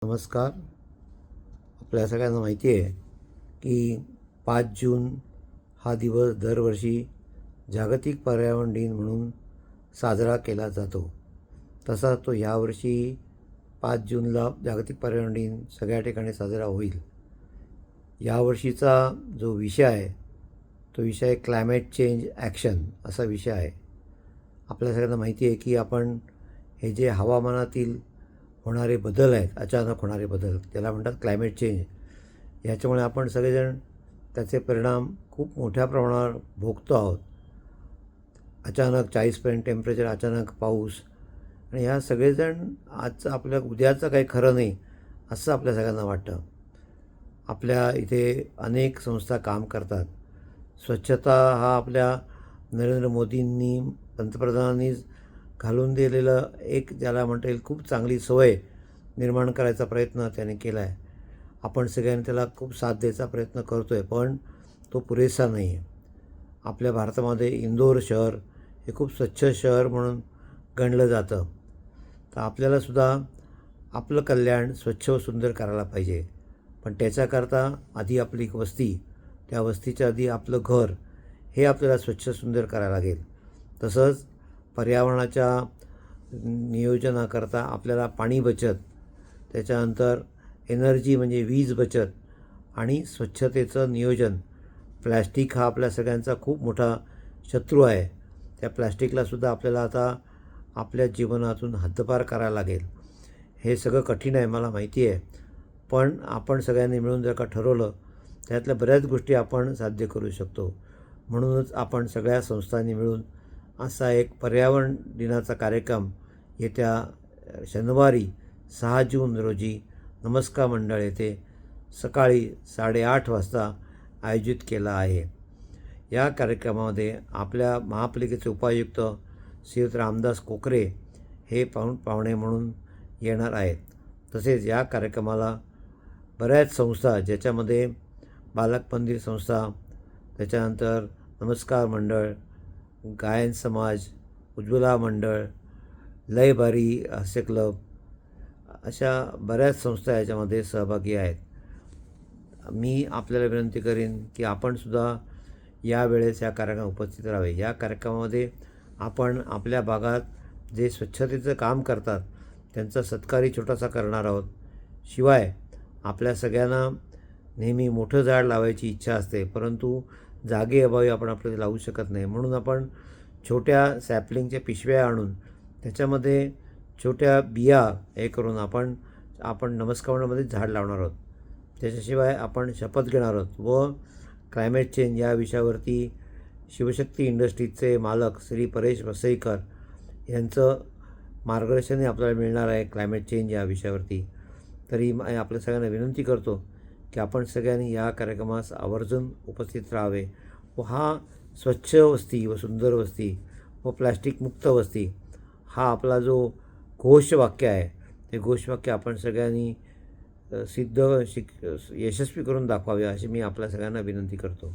नमस्कार. आपल्या सगळ्यांना माहिती आहे की 5 जून हा दिवस दरवर्षी जागतिक पर्यावरण दिन म्हणून साजरा केला जातो. तसा तो यावर्षी 5 जूनला जागतिक पर्यावरण दिन सगळ्या ठिकाणी साजरा होईल. यावर्षीचा जो विषय आहे तो विषय क्लायमेट चेंज ॲक्शन असा विषय आहे. आपल्या सगळ्यांना माहिती आहे की आपण हे जे हवामानातील होणारे बदल आहेत, अचानक होणारे बदल, त्याला म्हणतात क्लायमेट चेंज. याच्यामुळे आपण सगळेजण त्याचे परिणाम खूप मोठ्या प्रमाणावर भोगतो आहोत. अचानक 40पर्यंत टेम्परेचर, अचानक पाऊस, आणि ह्या सगळेजण आजचं आपल्या उद्याचं काही खरं नाही असं आपल्या सगळ्यांना वाटतं. आपल्या इथे अनेक संस्था काम करतात. स्वच्छता हा आपल्या नरेंद्र मोदींनी, पंतप्रधानांनी घालून दिलेलं एक, ज्याला म्हणता येईल, खूप चांगली सवय निर्माण करायचा प्रयत्न त्याने केला आहे. आपण सगळ्यांनी त्याला खूप साथ द्यायचा प्रयत्न करतो आहे, पण तो पुरेसा नाही आहे. आपल्या भारतामध्ये इंदोर शहर हे खूप स्वच्छ शहर म्हणून गणलं जातं. तर आपल्यालासुद्धा आपलं कल्याण स्वच्छ व सुंदर करायला पाहिजे. पण त्याच्याकरता आधी आपली वस्ती, त्या वस्तीच्या आधी आपलं घर हे आपल्याला स्वच्छ सुंदर करायला लागेल. तसंच पर्यावरणाच्या नियोजनाकरता आपल्याला पाणी बचत, त्याच्यानंतर एनर्जी म्हणजे वीज बचत आणि स्वच्छतेचं नियोजन. प्लॅस्टिक हा आपल्या सगळ्यांचा खूप मोठा शत्रू आहे. त्या प्लॅस्टिकलासुद्धा आपल्याला आता आपल्या जीवनातून हद्दपार करायला लागेल. हे सगळं कठीण आहे, मला माहिती आहे, पण आपण सगळ्यांनी मिळून जर का ठरवलं त्यातल्या बऱ्याच गोष्टी आपण साध्य करू शकतो. म्हणूनच आपण सगळ्या संस्थांनी मिळून असा एक पर्यावरण दिनाचा कार्यक्रम येत्या शनिवारी 6 जून रोजी नमस्कार मंडळ येथे सकाळी 8:30 वाजता आयोजित केला आहे. या कार्यक्रमामध्ये आपल्या महापालिकेचे उपायुक्त श्रीयुत रामदास कोकरे हे पाहुणे म्हणून येणार आहेत. तसेच या कार्यक्रमाला बऱ्याच संस्था, ज्याच्यामध्ये बालक मंदिर संस्था, त्याच्यानंतर नमस्कार मंडळ, गायन समाज, उज्ज्वला मंडळ, लयभारी हास्य क्लब, अशा बऱ्याच संस्था याच्यामध्ये सहभागी आहेत. मी आपल्याला विनंती करीन की आपणसुद्धा यावेळेस या कार्यक्रमात उपस्थित राहावे. या कार्यक्रमामध्ये आपण आपल्या भागात जे स्वच्छतेचं काम करतात त्यांचा सत्कारही छोटासा करणार आहोत. शिवाय आपल्या सगळ्यांना नेहमी मोठं झाड लावायची इच्छा असते, परंतु जागेअभावी आपण आपल्याला लावू शकत नाही. म्हणून आपण छोट्या सॅपलिंगच्या पिशव्या आणून त्याच्यामध्ये छोट्या बिया हे करून आपण नमस्कारमध्ये झाड लावणार आहोत. त्याच्याशिवाय आपण शपथ घेणार आहोत व क्लायमेट चेंज या विषयावरती शिवशक्ती इंडस्ट्रीजचे मालक श्री परेश वसईकर यांचं मार्गदर्शनही आपल्याला मिळणार आहे क्लायमेट चेंज या विषयावरती. तरी आपल्या सगळ्यांना विनंती करतो की आपण सगळ्यांनी या कार्यक्रमास आवर्जून उपस्थित राहावे व हा स्वच्छ वस्ती व सुंदर वस्ती व प्लॅस्टिकमुक्त वस्ती हा आपला जो घोषवाक्य आहे, ते घोषवाक्य आपण सगळ्यांनी यशस्वी करून दाखवावे अशी मी आपल्या सगळ्यांना विनंती करतो.